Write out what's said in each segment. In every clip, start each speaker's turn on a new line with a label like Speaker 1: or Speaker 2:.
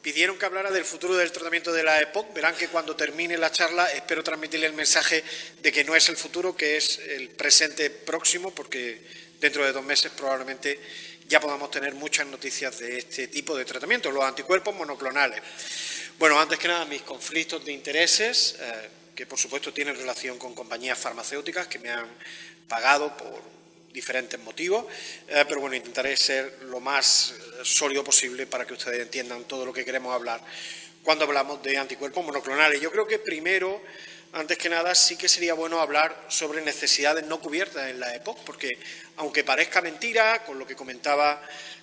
Speaker 1: pidieron que hablara del futuro del tratamiento de la EPOC. Verán que cuando termine la charla espero transmitirle el mensaje de que no es el futuro, que es el presente próximo, porque dentro de 2 meses probablemente ya podamos tener muchas noticias de este tipo de tratamientos, los anticuerpos monoclonales. Bueno, antes que nada, mis conflictos de intereses, que por supuesto tienen relación con compañías farmacéuticas que me han pagado por diferentes motivos, pero bueno, intentaré ser lo más sólido posible para que ustedes entiendan todo lo que queremos hablar cuando hablamos de anticuerpos monoclonales. Yo creo que primero, antes que nada, sí que sería bueno hablar sobre necesidades no cubiertas en la EPOC, porque aunque parezca mentira, con lo que comentaba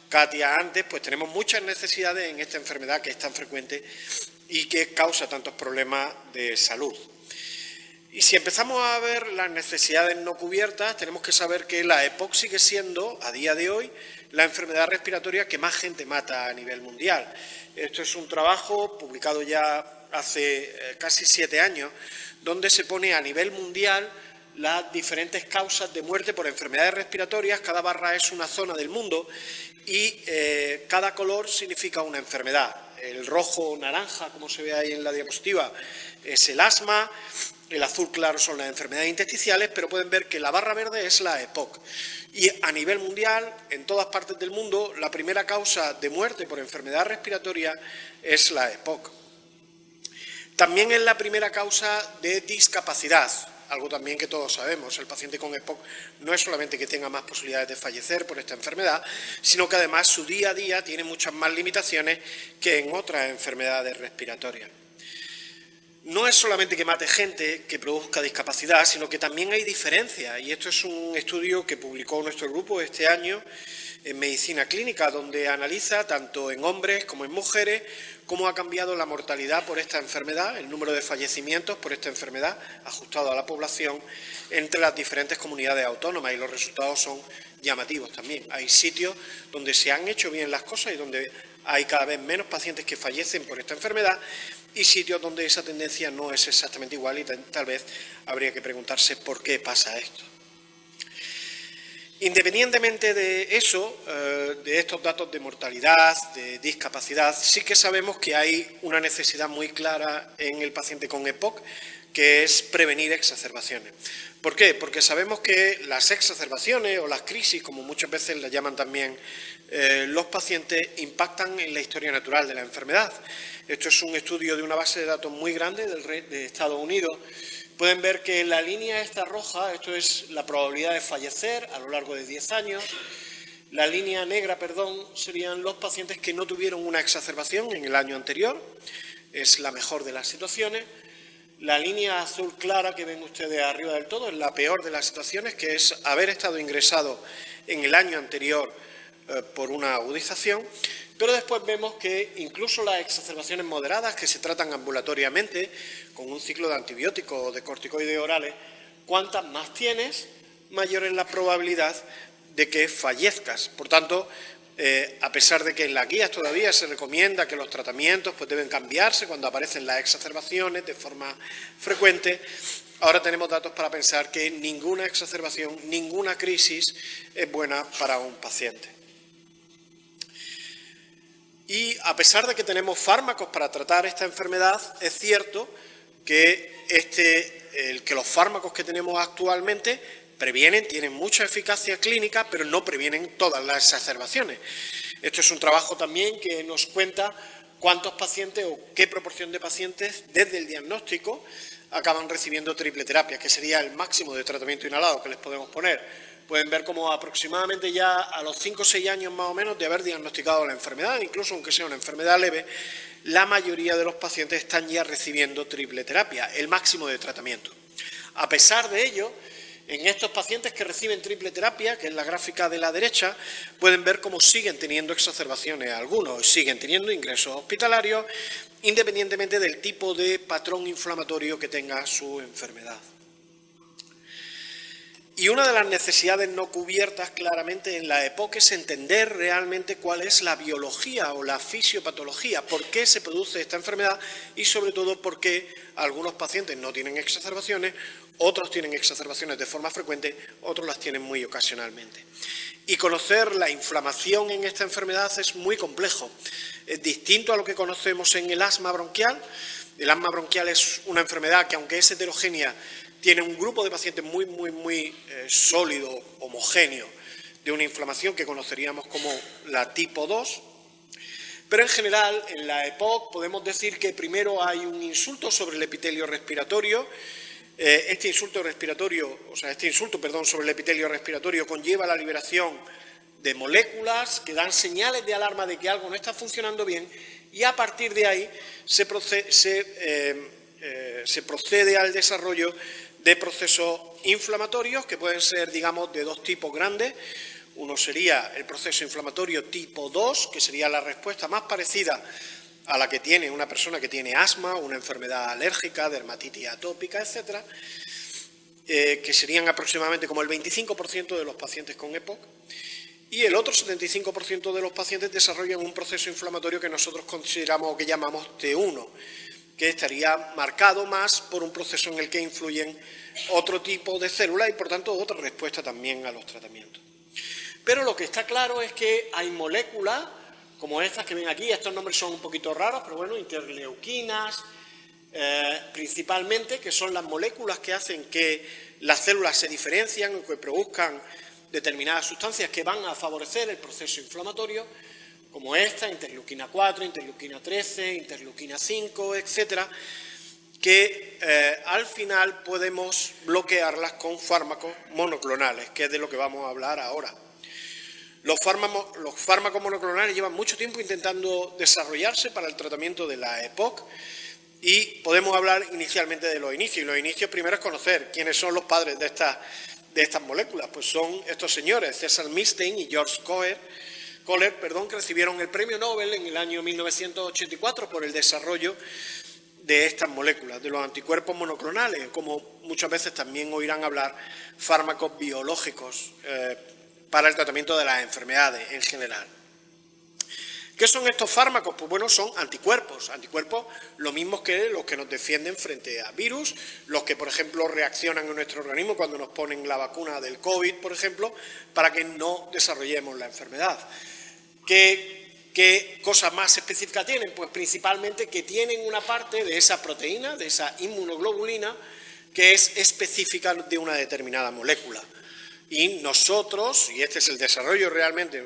Speaker 1: Katia antes, pues tenemos muchas necesidades en esta enfermedad que es tan frecuente y que causa tantos problemas de salud. Y si empezamos a ver las necesidades no cubiertas, tenemos que saber que la EPOC sigue siendo, a día de hoy, la enfermedad respiratoria que más gente mata a nivel mundial. Esto es un trabajo publicado ya hace casi 7 años, donde se pone a nivel mundial las diferentes causas de muerte por enfermedades respiratorias. Cada barra es una zona del mundo y cada color significa una enfermedad. El rojo o naranja, como se ve ahí en la diapositiva, es el asma. El azul claro son las enfermedades intersticiales, pero pueden ver que la barra verde es la EPOC. Y a nivel mundial, en todas partes del mundo, la primera causa de muerte por enfermedad respiratoria es la EPOC. También es la primera causa de discapacidad, algo también que todos sabemos. El paciente con EPOC no es solamente que tenga más posibilidades de fallecer por esta enfermedad, sino que además su día a día tiene muchas más limitaciones que en otras enfermedades respiratorias. No es solamente que mate gente que produzca discapacidad, sino que también hay diferencias. Y esto es un estudio que publicó nuestro grupo este año en Medicina Clínica, donde analiza tanto en hombres como en mujeres cómo ha cambiado la mortalidad por esta enfermedad, el número de fallecimientos por esta enfermedad ajustado a la población entre las diferentes comunidades autónomas, y los resultados son llamativos también. Hay sitios donde se han hecho bien las cosas y donde hay cada vez menos pacientes que fallecen por esta enfermedad, y sitios donde esa tendencia no es exactamente igual y tal vez habría que preguntarse por qué pasa esto. Independientemente de eso, de estos datos de mortalidad, de discapacidad, sí que sabemos que hay una necesidad muy clara en el paciente con EPOC, que es prevenir exacerbaciones. ¿Por qué? Porque sabemos que las exacerbaciones o las crisis, como muchas veces las llaman también los pacientes, impactan en la historia natural de la enfermedad. Esto es un estudio de una base de datos muy grande de Estados Unidos. Pueden ver que la línea esta roja, esto es la probabilidad de fallecer a lo largo de 10 años. La línea negra, serían los pacientes que no tuvieron una exacerbación en el año anterior. Es la mejor de las situaciones. La línea azul clara que ven ustedes arriba del todo es la peor de las situaciones, que es haber estado ingresado en el año anterior por una agudización. Pero después vemos que incluso las exacerbaciones moderadas, que se tratan ambulatoriamente con un ciclo de antibióticos o de corticoides orales, cuantas más tienes, mayor es la probabilidad de que fallezcas. Por tanto, a pesar de que en las guías todavía se recomienda que los tratamientos deben cambiarse cuando aparecen las exacerbaciones de forma frecuente, ahora tenemos datos para pensar que ninguna exacerbación, ninguna crisis es buena para un paciente. Y a pesar de que tenemos fármacos para tratar esta enfermedad, es cierto que, que los fármacos que tenemos actualmente previenen, tienen mucha eficacia clínica, pero no previenen todas las exacerbaciones. Esto es un trabajo también que nos cuenta cuántos pacientes o qué proporción de pacientes desde el diagnóstico acaban recibiendo triple terapia, que sería el máximo de tratamiento inhalado que les podemos poner. Pueden ver como aproximadamente ya a los 5 o 6 años más o menos de haber diagnosticado la enfermedad, incluso aunque sea una enfermedad leve, la mayoría de los pacientes están ya recibiendo triple terapia, el máximo de tratamiento. A pesar de ello, en estos pacientes que reciben triple terapia, que es la gráfica de la derecha, pueden ver cómo siguen teniendo exacerbaciones algunos, siguen teniendo ingresos hospitalarios, independientemente del tipo de patrón inflamatorio que tenga su enfermedad. Y una de las necesidades no cubiertas claramente en la EPOC es entender realmente cuál es la biología o la fisiopatología, por qué se produce esta enfermedad y sobre todo por qué algunos pacientes no tienen exacerbaciones, otros tienen exacerbaciones de forma frecuente, otros las tienen muy ocasionalmente. Y conocer la inflamación en esta enfermedad es muy complejo. Es distinto a lo que conocemos en el asma bronquial. El asma bronquial es una enfermedad que, aunque es heterogénea, tiene un grupo de pacientes muy sólido, homogéneo, de una inflamación que conoceríamos como la tipo 2. Pero en general, en la EPOC podemos decir que primero hay un insulto sobre el epitelio respiratorio. Este insulto sobre el epitelio respiratorio conlleva la liberación de moléculas que dan señales de alarma de que algo no está funcionando bien, y a partir de ahí se procede al desarrollo de procesos inflamatorios que pueden ser, digamos, de dos tipos grandes. Uno sería el proceso inflamatorio tipo 2, que sería la respuesta más parecida a la que tiene una persona que tiene asma, una enfermedad alérgica, dermatitis atópica, etcétera, que serían aproximadamente como el 25% de los pacientes con EPOC. Y el otro 75% de los pacientes desarrollan un proceso inflamatorio que nosotros consideramos o que llamamos T1, que estaría marcado más por un proceso en el que influyen otro tipo de células y, por tanto, otra respuesta también a los tratamientos. Pero lo que está claro es que hay moléculas como estas que ven aquí. Estos nombres son un poquito raros, pero bueno, interleuquinas, principalmente, que son las moléculas que hacen que las células se diferencian o que produzcan determinadas sustancias que van a favorecer el proceso inflamatorio, como esta, interleuquina 4, interleuquina 13, interleuquina 5, etcétera, que al final podemos bloquearlas con fármacos monoclonales, que es de lo que vamos a hablar ahora. Los fármacos monoclonales llevan mucho tiempo intentando desarrollarse para el tratamiento de la EPOC y podemos hablar inicialmente de los inicios. Y los inicios primero es conocer quiénes son los padres de estas moléculas. Pues son estos señores, Cecil Milstein y George Kohler, que recibieron el premio Nobel en el año 1984 por el desarrollo de estas moléculas, de los anticuerpos monoclonales, como muchas veces también oirán hablar fármacos biológicos para el tratamiento de las enfermedades en general. ¿Qué son estos fármacos? Pues bueno, son anticuerpos lo mismos que los que nos defienden frente a virus, los que, por ejemplo, reaccionan en nuestro organismo cuando nos ponen la vacuna del COVID, por ejemplo, para que no desarrollemos la enfermedad. ¿Qué cosas más específicas tienen? Pues principalmente que tienen una parte de esa proteína, de esa inmunoglobulina, que es específica de una determinada molécula. Y nosotros, y este es el desarrollo realmente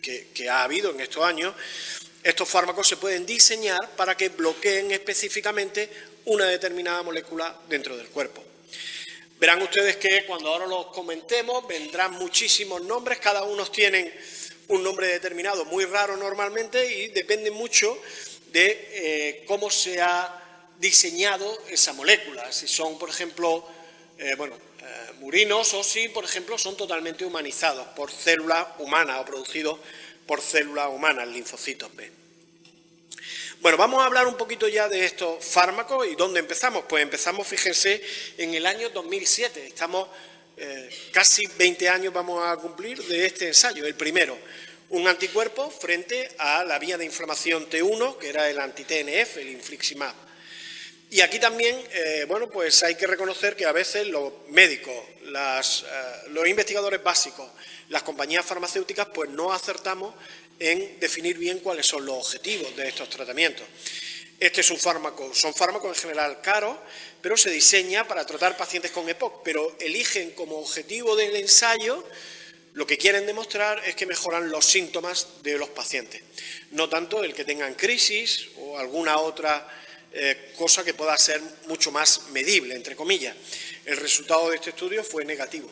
Speaker 1: que ha habido en estos años, estos fármacos se pueden diseñar para que bloqueen específicamente una determinada molécula dentro del cuerpo. Verán ustedes que cuando ahora los comentemos vendrán muchísimos nombres, cada uno tienen un nombre determinado, muy raro normalmente, y depende mucho de cómo se ha diseñado esa molécula. Si son, por ejemplo, murinos, o si, por ejemplo, son totalmente humanizados por células humanas o producidos por células humanas, linfocitos B. Bueno, vamos a hablar un poquito ya de estos fármacos. ¿Y dónde empezamos? Pues empezamos, fíjense, en el año 2007. Estamos casi 20 años vamos a cumplir de este ensayo. El primero, un anticuerpo frente a la vía de inflamación T1, que era el anti-TNF, el infliximab. Y aquí también, pues hay que reconocer que a veces los médicos, los investigadores básicos, las compañías farmacéuticas, pues no acertamos en definir bien cuáles son los objetivos de estos tratamientos. Este es un fármaco, son fármacos en general caros, pero se diseña para tratar pacientes con EPOC, pero eligen como objetivo del ensayo, lo que quieren demostrar es que mejoran los síntomas de los pacientes, no tanto el que tengan crisis o alguna otra cosa que pueda ser mucho más medible, entre comillas. El resultado de este estudio fue negativo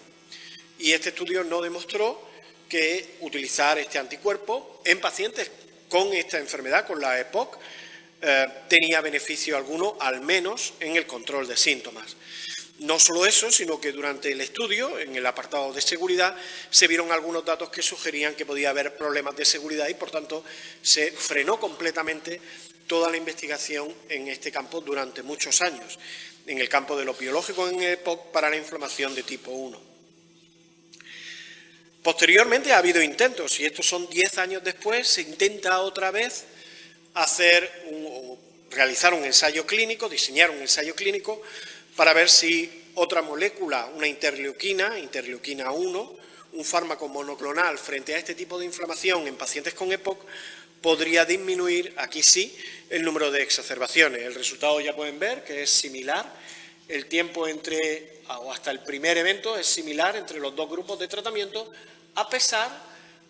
Speaker 1: y este estudio no demostró que utilizar este anticuerpo en pacientes con esta enfermedad, con la EPOC, tenía beneficio alguno, al menos en el control de síntomas. No solo eso, sino que durante el estudio, en el apartado de seguridad, se vieron algunos datos que sugerían que podía haber problemas de seguridad y, por tanto, se frenó completamente toda la investigación en este campo durante muchos años, en el campo de los biológicos en EPOC para la inflamación de tipo 1. Posteriormente ha habido intentos, y estos son 10 años después, se intenta otra vez realizar un ensayo clínico, diseñar un ensayo clínico para ver si otra molécula, una interleuquina 1, un fármaco monoclonal frente a este tipo de inflamación en pacientes con EPOC podría disminuir, aquí sí, el número de exacerbaciones. El resultado ya pueden ver que es similar. El tiempo entre, o hasta el primer evento, es similar entre los dos grupos de tratamiento, a pesar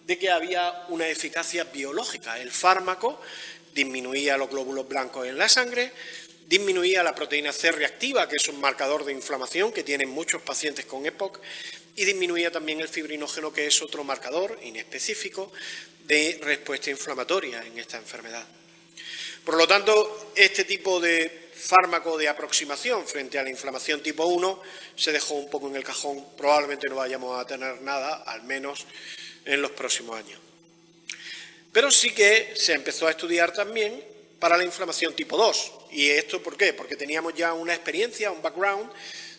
Speaker 1: de que había una eficacia biológica. El fármaco disminuía los glóbulos blancos en la sangre, disminuía la proteína C reactiva, que es un marcador de inflamación que tienen muchos pacientes con EPOC, y disminuía también el fibrinógeno, que es otro marcador inespecífico de respuesta inflamatoria en esta enfermedad. Por lo tanto, este tipo de fármaco de aproximación frente a la inflamación tipo 1 se dejó un poco en el cajón. Probablemente no vayamos a tener nada, al menos en los próximos años. Pero sí que se empezó a estudiar también para la inflamación tipo 2. ¿Y esto por qué? Porque teníamos ya una experiencia, un background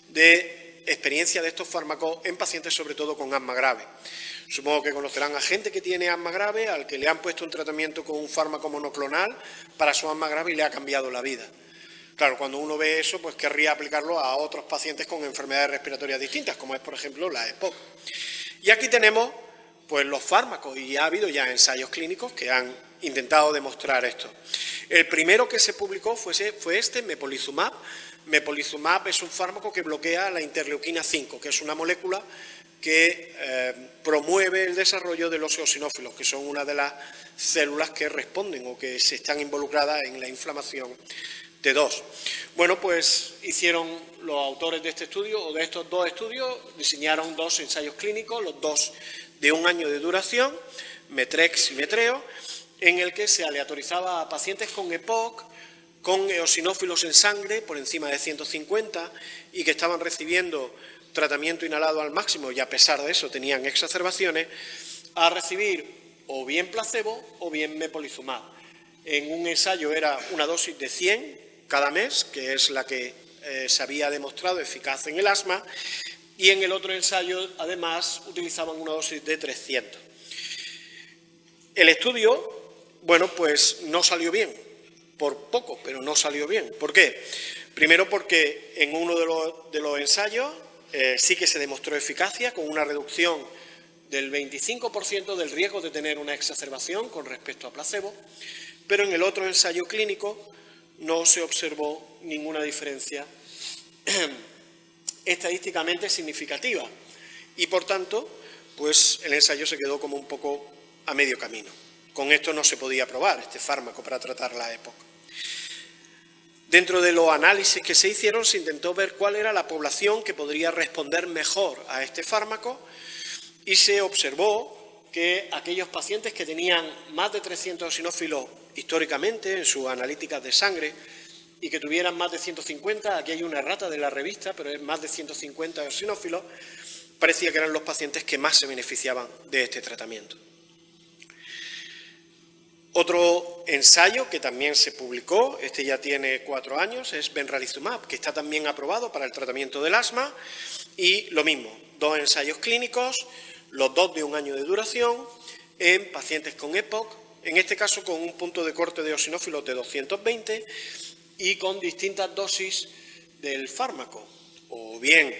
Speaker 1: de experiencia de estos fármacos en pacientes sobre todo con asma grave. Supongo que conocerán a gente que tiene asma grave, al que le han puesto un tratamiento con un fármaco monoclonal para su asma grave y le ha cambiado la vida. Claro, cuando uno ve eso, pues querría aplicarlo a otros pacientes con enfermedades respiratorias distintas, como es, por ejemplo, la EPOC. Y aquí tenemos pues los fármacos, y ha habido ya ensayos clínicos que han intentado demostrar esto. El primero que se publicó fue este, mepolizumab. Mepolizumab es un fármaco que bloquea la interleuquina 5, que es una molécula que promueve el desarrollo de los eosinófilos, que son una de las células que responden o que se están involucradas en la inflamación T2. Bueno, pues hicieron los autores de este estudio, o de estos dos estudios, diseñaron dos ensayos clínicos, los dos de 1 año de duración, METREX y METREO, en el que se aleatorizaba a pacientes con EPOC, con eosinófilos en sangre por encima de 150 y que estaban recibiendo tratamiento inhalado al máximo y a pesar de eso tenían exacerbaciones, a recibir o bien placebo o bien mepolizumab. En un ensayo era una dosis de 100 cada mes, que es la que se había demostrado eficaz en el asma, y en el otro ensayo, además, utilizaban una dosis de 300. El estudio, bueno, pues no salió bien, por poco, pero no salió bien. ¿Por qué? Primero porque en uno de los ensayos sí que se demostró eficacia con una reducción del 25% del riesgo de tener una exacerbación con respecto a placebo, pero en el otro ensayo clínico no se observó ninguna diferencia estadísticamente significativa y, por tanto, pues el ensayo se quedó como un poco a medio camino. Con esto no se podía probar este fármaco para tratar la EPOC. Dentro de los análisis que se hicieron se intentó ver cuál era la población que podría responder mejor a este fármaco y se observó que aquellos pacientes que tenían más de 300 eosinófilos históricamente en sus analíticas de sangre y que tuvieran más de 150, aquí hay una errata de la revista, pero es más de 150 eosinófilos, parecía que eran los pacientes que más se beneficiaban de este tratamiento. Otro ensayo que también se publicó, este ya tiene 4 años, es benralizumab, que está también aprobado para el tratamiento del asma y lo mismo, 2 ensayos clínicos, los 2 de 1 año de duración en pacientes con EPOC, en este caso con un punto de corte de eosinófilos de 220 y con distintas dosis del fármaco, o bien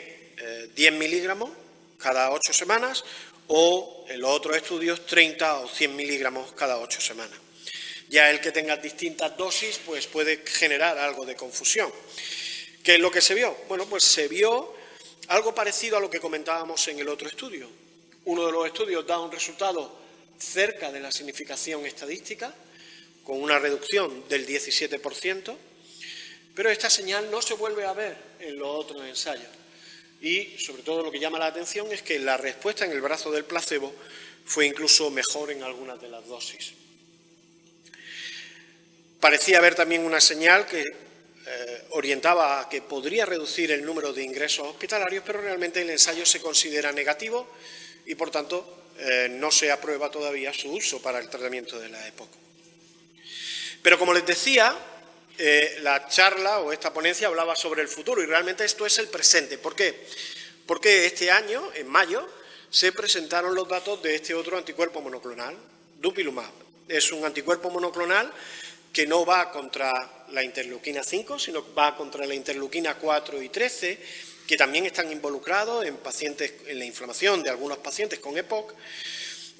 Speaker 1: 10 miligramos cada 8 semanas o en los otros estudios 30 o 100 miligramos cada 8 semanas. Ya el que tenga distintas dosis pues puede generar algo de confusión. ¿Qué es lo que se vio? Bueno, pues se vio algo parecido a lo que comentábamos en el otro estudio. Uno de los estudios da un resultado cerca de la significación estadística, con una reducción del 17%, pero esta señal no se vuelve a ver en los otros ensayos. Y, sobre todo, lo que llama la atención es que la respuesta en el brazo del placebo fue incluso mejor en algunas de las dosis. Parecía haber también una señal que orientaba a que podría reducir el número de ingresos hospitalarios, pero realmente el ensayo se considera negativo y, por tanto, no se aprueba todavía su uso para el tratamiento de la EPOC. Pero, como les decía, la charla o esta ponencia hablaba sobre el futuro y realmente esto es el presente. ¿Por qué? Porque este año, en mayo, se presentaron los datos de este otro anticuerpo monoclonal, dupilumab. Es un anticuerpo monoclonal que no va contra la interleuquina 5, sino va contra la interleuquina 4 y 13 que también están involucrados en la inflamación de algunos pacientes con EPOC.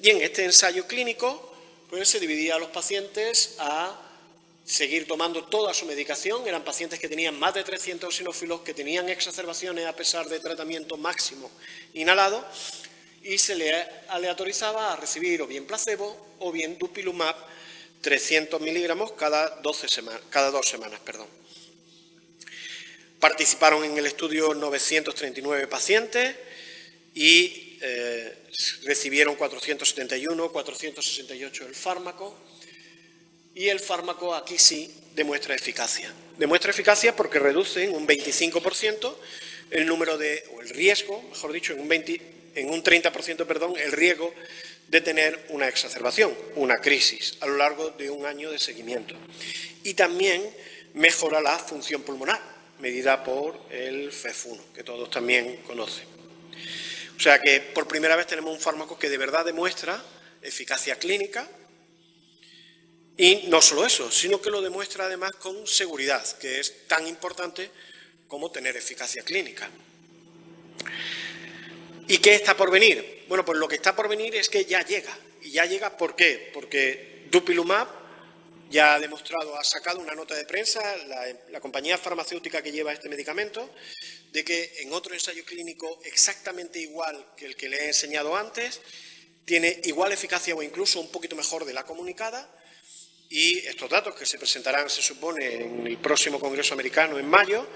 Speaker 1: Y en este ensayo clínico pues, se dividía a los pacientes a seguir tomando toda su medicación. Eran pacientes que tenían más de 300 eosinófilos, que tenían exacerbaciones a pesar de tratamiento máximo inhalado, y se les aleatorizaba a recibir o bien placebo o bien dupilumab 300 miligramos cada 2 semanas. Participaron en el estudio 939 pacientes y recibieron 471, 468 el fármaco. Y el fármaco aquí sí demuestra eficacia. Demuestra eficacia porque reduce en un 25% el número o el riesgo, mejor dicho, en un 30%, el riesgo de tener una exacerbación, una crisis, a lo largo de un año de seguimiento. Y también mejora la función pulmonar, medida por el FEV1, que todos también conocen. O sea que por primera vez tenemos un fármaco que de verdad demuestra eficacia clínica. Y no solo eso, sino que lo demuestra además con seguridad, que es tan importante como tener eficacia clínica. ¿Y qué está por venir? Bueno, pues lo que está por venir es que ya llega. ¿Y ya llega por qué? Porque dupilumab ya ha demostrado, ha sacado una nota de prensa, la compañía farmacéutica que lleva este medicamento, de que en otro ensayo clínico exactamente igual que el que le he enseñado antes, tiene igual eficacia o incluso un poquito mejor de la comunicada. Y estos datos que se presentarán, se supone, en el próximo Congreso Americano en mayo,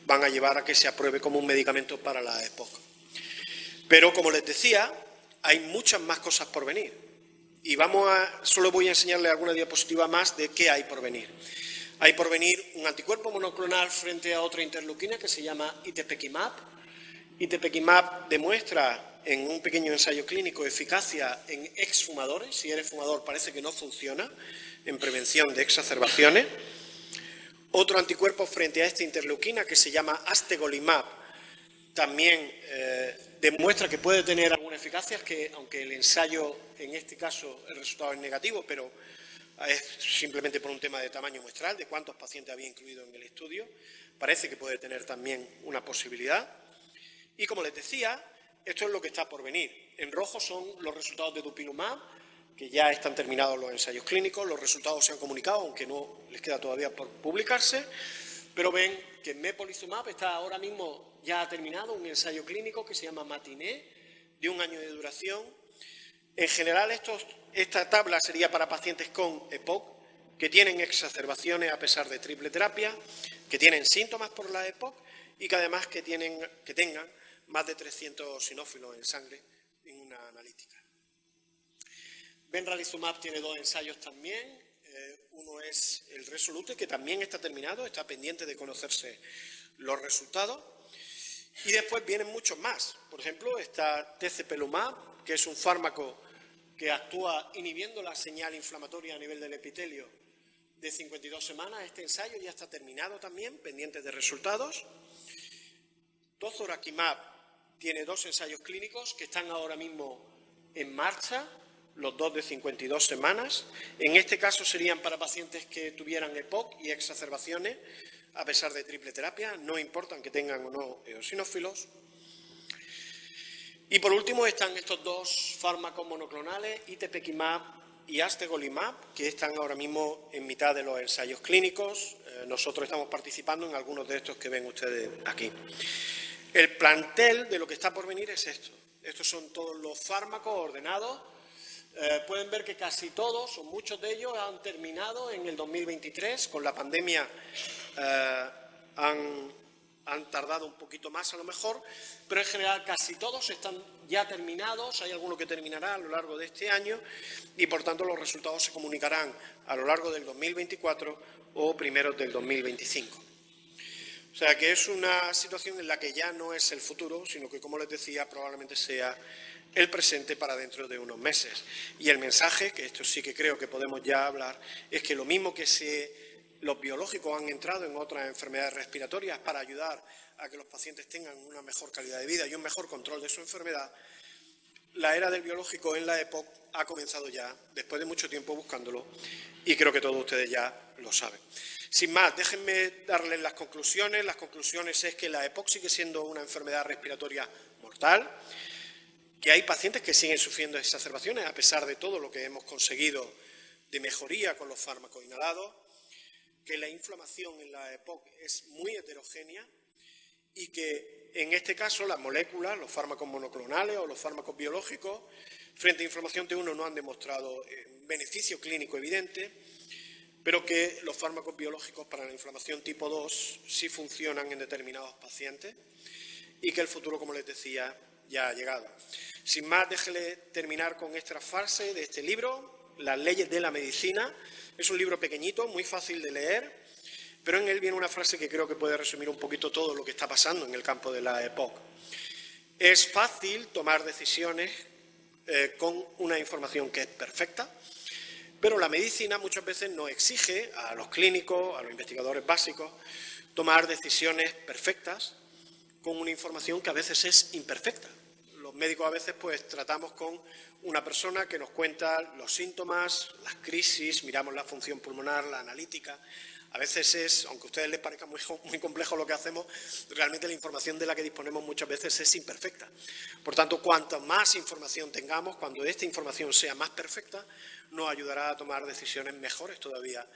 Speaker 1: van a llevar a que se apruebe como un medicamento para la EPOC. Pero, como les decía, hay muchas más cosas por venir. Y solo voy a enseñarles alguna diapositiva más de qué hay por venir. Hay por venir un anticuerpo monoclonal frente a otra interleuquina que se llama Itepekimab. Itepekimab demuestra en un pequeño ensayo clínico eficacia en exfumadores. Si eres fumador parece que no funciona en prevención de exacerbaciones. Otro anticuerpo frente a esta interleuquina que se llama astegolimab también demuestra que puede tener alguna eficacia, que aunque el ensayo en este caso el resultado es negativo, pero es simplemente por un tema de tamaño muestral, de cuántos pacientes había incluido en el estudio, parece que puede tener también una posibilidad. Y como les decía, esto es lo que está por venir. En rojo son los resultados de dupilumab, que ya están terminados los ensayos clínicos, los resultados se han comunicado, aunque no les queda todavía por publicarse, pero ven que mepolizumab está ahora mismo ya terminado un ensayo clínico que se llama Matiné, de 1 año de duración. En general, esta tabla sería para pacientes con EPOC, que tienen exacerbaciones a pesar de triple terapia, que tienen síntomas por la EPOC y que además que tengan más de 300 eosinófilos en sangre en una analítica. Benralizumab tiene 2 ensayos también. Uno es el Resolute, que también está terminado, está pendiente de conocerse los resultados. Y después vienen muchos más. Por ejemplo, está tezepelumab, que es un fármaco que actúa inhibiendo la señal inflamatoria a nivel del epitelio de 52 semanas. Este ensayo ya está terminado también, pendiente de resultados. Tozorakimab tiene 2 ensayos clínicos que están ahora mismo en marcha, los 2 de 52 semanas. En este caso serían para pacientes que tuvieran EPOC y exacerbaciones a pesar de triple terapia, no importan que tengan o no eosinófilos. Y por último están estos 2 fármacos monoclonales, Itepekimab y astegolimab, que están ahora mismo en mitad de los ensayos clínicos. Nosotros estamos participando en algunos de estos que ven ustedes aquí. El plantel de lo que está por venir es esto. Estos son todos los fármacos ordenados. Pueden ver que casi todos, o muchos de ellos, han terminado en el 2023. Con la pandemia han tardado un poquito más a lo mejor, pero en general casi todos están ya terminados. Hay alguno que terminará a lo largo de este año y por tanto los resultados se comunicarán a lo largo del 2024 o primeros del 2025. O sea que es una situación en la que ya no es el futuro, sino que, como les decía, probablemente sea el presente para dentro de unos meses. Y el mensaje, que esto sí que creo que podemos ya hablar, es que lo mismo que los biológicos han entrado en otras enfermedades respiratorias para ayudar a que los pacientes tengan una mejor calidad de vida y un mejor control de su enfermedad, la era del biológico en la EPOC ha comenzado ya, después de mucho tiempo buscándolo, y creo que todos ustedes ya lo saben. Sin más, déjenme darles las conclusiones. Las conclusiones es que la EPOC sigue siendo una enfermedad respiratoria mortal, que hay pacientes que siguen sufriendo exacerbaciones a pesar de todo lo que hemos conseguido de mejoría con los fármacos inhalados, que la inflamación en la EPOC es muy heterogénea y que en este caso las moléculas, los fármacos monoclonales o los fármacos biológicos frente a inflamación T1 no han demostrado beneficio clínico evidente, pero que los fármacos biológicos para la inflamación tipo 2 sí funcionan en determinados pacientes y que el futuro, como les decía, ya ha llegado. Sin más, déjenme terminar con esta frase de este libro, Las leyes de la medicina. Es un libro pequeñito, muy fácil de leer, pero en él viene una frase que creo que puede resumir un poquito todo lo que está pasando en el campo de la EPOC. Es fácil tomar decisiones con una información que es perfecta, pero la medicina muchas veces nos exige a los clínicos, a los investigadores básicos, tomar decisiones perfectas con una información que a veces es imperfecta. Los médicos a veces pues tratamos con una persona que nos cuenta los síntomas, las crisis, miramos la función pulmonar, la analítica. A veces es, aunque a ustedes les parezca muy complejo lo que hacemos, realmente la información de la que disponemos muchas veces es imperfecta. Por tanto, cuanto más información tengamos, cuando esta información sea más perfecta, nos ayudará a tomar decisiones mejores todavía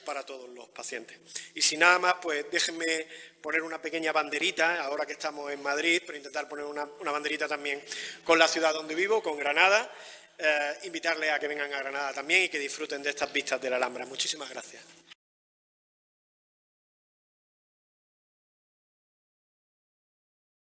Speaker 1: para todos los pacientes. Y sin nada más, pues déjenme poner una pequeña banderita, ahora que estamos en Madrid, pero intentar poner una banderita también con la ciudad donde vivo, con Granada. Invitarles a que vengan a Granada también y que disfruten de estas vistas de la Alhambra. Muchísimas gracias.